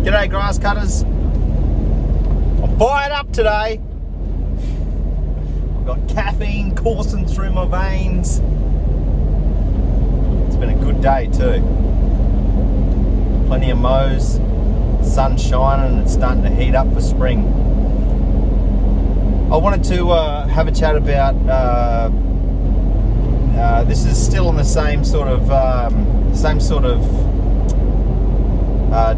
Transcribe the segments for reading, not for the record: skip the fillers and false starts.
G'day grass cutters. I'm fired up today. I've got caffeine coursing through my veins. It's been a good day too. Plenty of mows, sun shining, and it's starting to heat up for spring. I wanted to have a chat about, this is still on the same sort of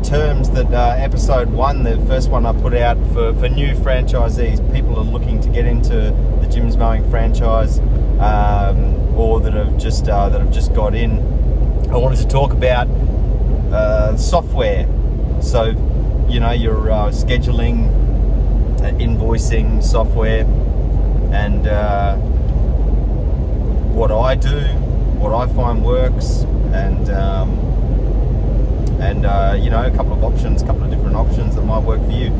terms that episode 1, the first one I put out for new franchisees, people are looking to get into the Jim's Mowing franchise, or that have just got in. I wanted to talk about software. So, you know, your scheduling, invoicing software, and what I do, what I find works, and you know, a couple of different options that might work for you.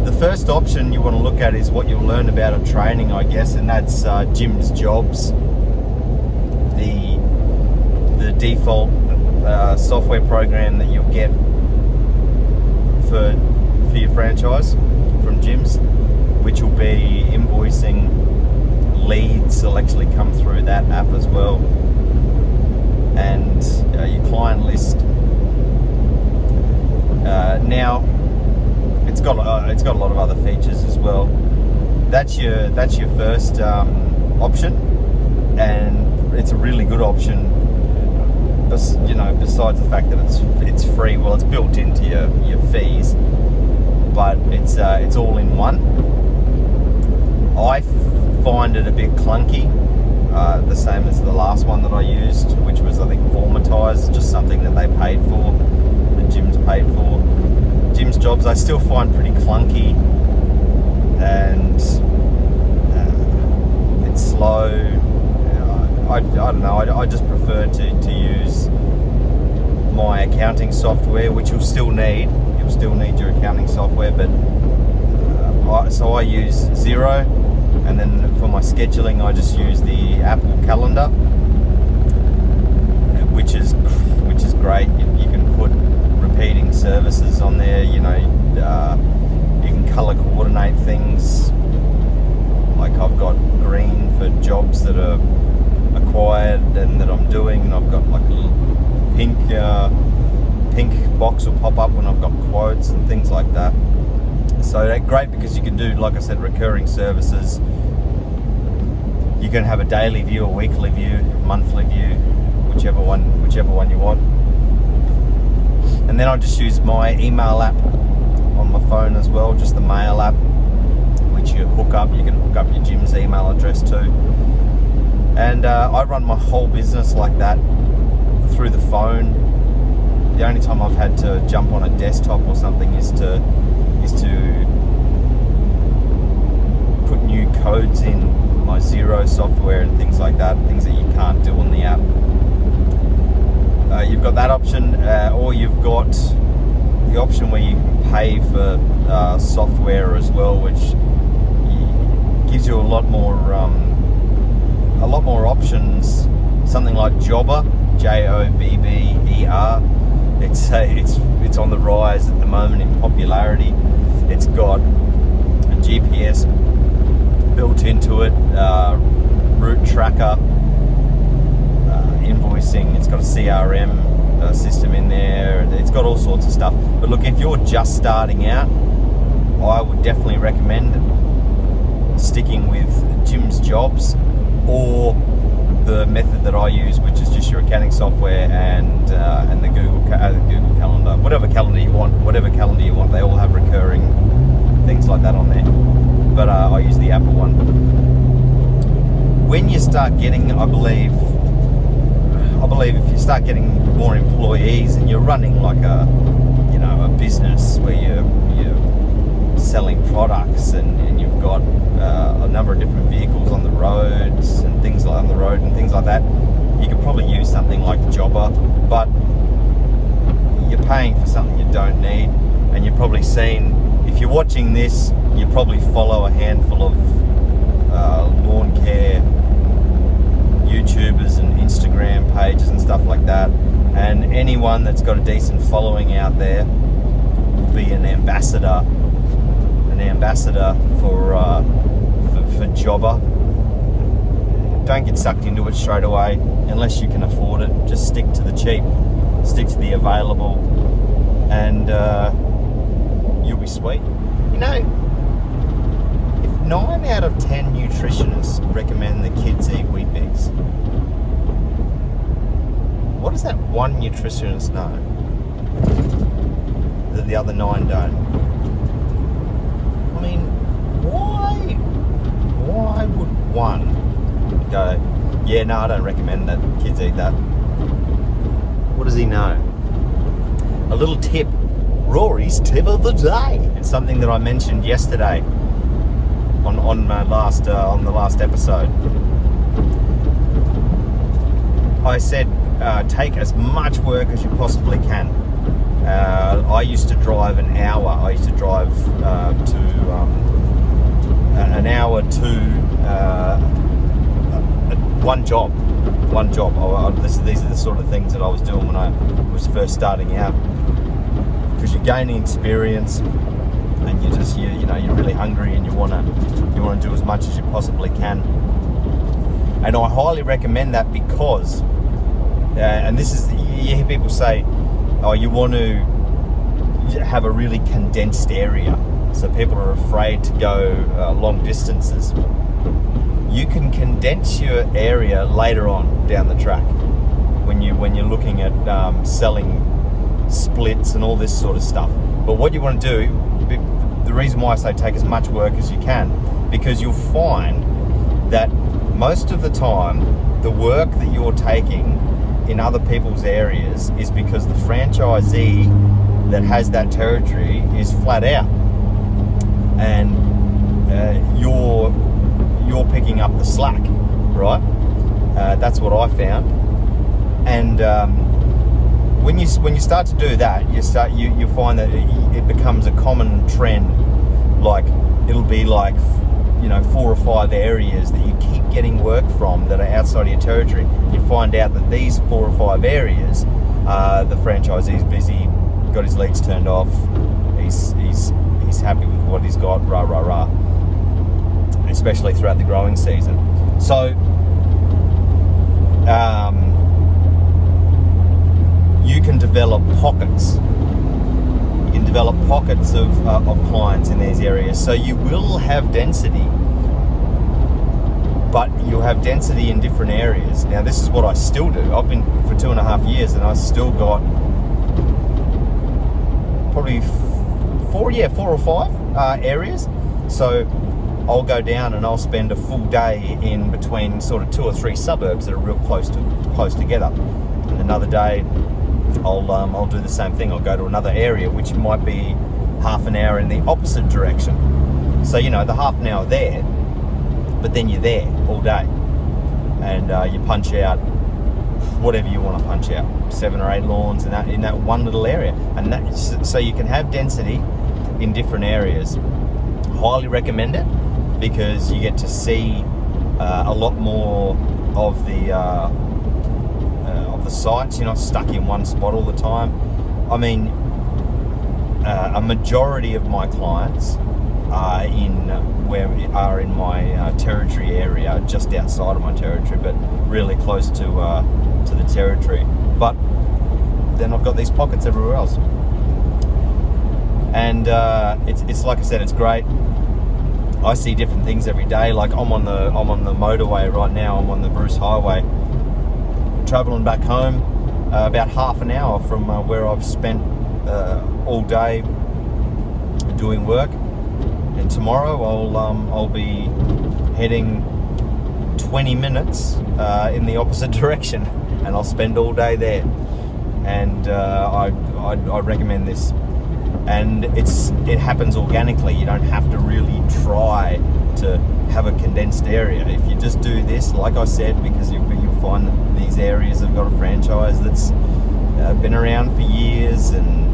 The first option you want to look at is what you'll learn about at training, I guess, and that's Jim's Jobs, the default software program that you'll get for your franchise from Jim's, which will be invoicing. Leads will actually come through that app as well, and your client list. Now it's got a lot of other features as well. That's your first option, and it's a really good option. You know, besides the fact that it's free, well, it's built into your fees, but it's all in one. I find it a bit clunky, the same as the last one that I used, which was, I think, Formatize, just something that they paid for, that Jim's paid for. Jim's Jobs I still find pretty clunky, and it's slow. I don't know, I just prefer to use my accounting software, which you'll still need your accounting software, but so I use Xero. And then for my scheduling, I just use the Apple Calendar, which is great. You can put repeating services on there. You know, you can color coordinate things. Like I've got green for jobs that are acquired and that I'm doing, and I've got like a little pink box will pop up when I've got quotes and things like that. So that's great because you can do, like I said, recurring services. You can have a daily view, a weekly view, monthly view, whichever one you want. And then I just use my email app on my phone as well, just the mail app, which you can hook up your Jim's email address to. And I run my whole business like that through the phone. The only time I've had to jump on a desktop or something is to put new codes in my Xero software and things like that, things that you can't do on the app. You've got that option, or you've got the option where you can pay for software as well, which gives you a lot more options. Something like Jobber, Jobber. It's on the rise at the moment in popularity. It's got a GPS built into it, route tracker, invoicing. It's got a CRM system in there. It's got all sorts of stuff. But look, if you're just starting out, I would definitely recommend sticking with Jim's Jobs, or the method that I use, which is just your accounting software and the Google Calendar, whatever calendar you want. They all have recurring things like that on there, but I use the Apple one. When you start getting, I believe if you start getting more employees and you're running like a business where you're selling products and you've got a number of different vehicles on the roads and things like that, you could probably use something like Jobber, but you're paying for something you don't need. And you've probably seen, if you're watching this, you probably follow a handful of lawn care YouTubers and Instagram pages and stuff like that, and anyone that's got a decent following out there be an ambassador for Jobber. Don't get sucked into it straight away unless you can afford it. Just stick to the cheap, stick to the available, and you'll be sweet. You know, if 9 out of 10 nutritionists recommend the kids eat weetbix, what does that one nutritionist know that the other 9 don't? I mean, why would one go, yeah, no, I don't recommend that kids eat that? What does he know? A little tip, Rory's tip of the day. It's something that I mentioned yesterday on the last episode. I said, take as much work as you possibly can. I used to drive an hour. I used to drive an hour to one job. These are the sort of things that I was doing when I was first starting out, because you're gaining experience and you're really hungry and you want to do as much as you possibly can. And I highly recommend that because, and this is, you hear people say, oh, you want to have a really condensed area, so people are afraid to go long distances. You can condense your area later on down the track when you're looking at selling splits and all this sort of stuff. But what you want to do, the reason why I say take as much work as you can, because you'll find that most of the time the work that you're taking in other people's areas is because the franchisee that has that territory is flat out, and you're picking up the slack, right? That's what I found. And when you start to do that, you find that it becomes a common trend. Like, it'll be like, 4 or 5 areas that you keep getting work from that are outside of your territory. You find out that these 4 or 5 areas, the franchisee's busy, got his leads turned off, he's happy with what he's got, especially throughout the growing season. So you can develop pockets. You can develop pockets of clients in these areas. So you will have density, but you'll have density in different areas. Now, this is what I still do. I've been for 2.5 years, and I still got probably 4 or 5 areas. So I'll go down and I'll spend a full day in between sort of 2 or 3 suburbs that are real close together. And another day I'll do the same thing. I'll go to another area which might be half an hour in the opposite direction. So the half an hour there, but then you're there all day, and you punch out whatever you want to punch out, 7 or 8 lawns in that one little area, and so you can have density in different areas. Highly recommend it, because you get to see a lot more of the sites. You're not stuck in one spot all the time. I mean, a majority of my clients are in my territory area, just outside of my territory, but really close to the territory. But then I've got these pockets everywhere else, and it's like I said, it's great. I see different things every day. Like, I'm on the motorway right now. I'm on the Bruce Highway, traveling back home, about half an hour from where I've spent all day doing work. And tomorrow I'll be heading 20 minutes in the opposite direction, and I'll spend all day there. And I recommend this. And it happens organically. You don't have to really try to have a condensed area. If you just do this, like I said, because you'll find that these areas have got a franchise that's been around for years and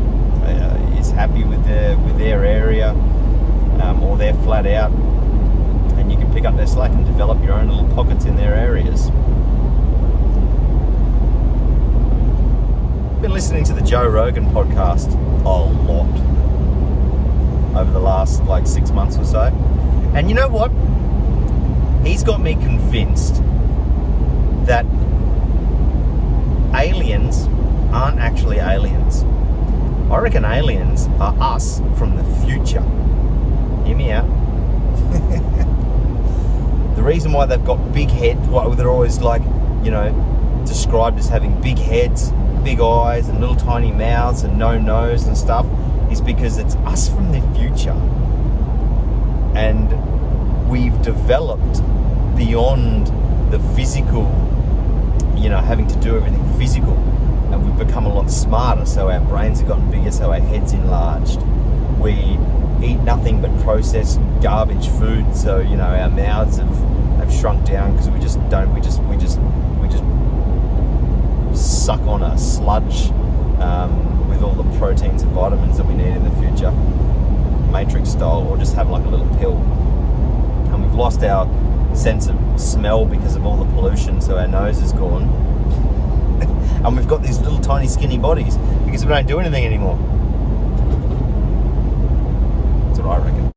is happy with their area, or they're flat out, and you can pick up their slack and develop your own little pockets in their areas. I've been listening to the Joe Rogan podcast a lot. over the last like 6 months or so. And you know what? He's got me convinced that aliens aren't actually aliens. I reckon aliens are us from the future. Hear me out. The reason why they've got big heads, why they're always like, you know, described as having big heads, big eyes, and little tiny mouths, and no nose and stuff, is because it's us from the future. And we've developed beyond the physical, you know, having to do everything physical. And we've become a lot smarter, so our brains have gotten bigger, so our heads enlarged. We eat nothing but processed garbage food, so you know our mouths have shrunk down because we just suck on a sludge with all the proteins and vitamins that we need in the future, Matrix style, or just have like a little pill. And we've lost our sense of smell because of all the pollution, so our nose is gone. And we've got these little tiny skinny bodies because we don't do anything anymore. That's what I reckon.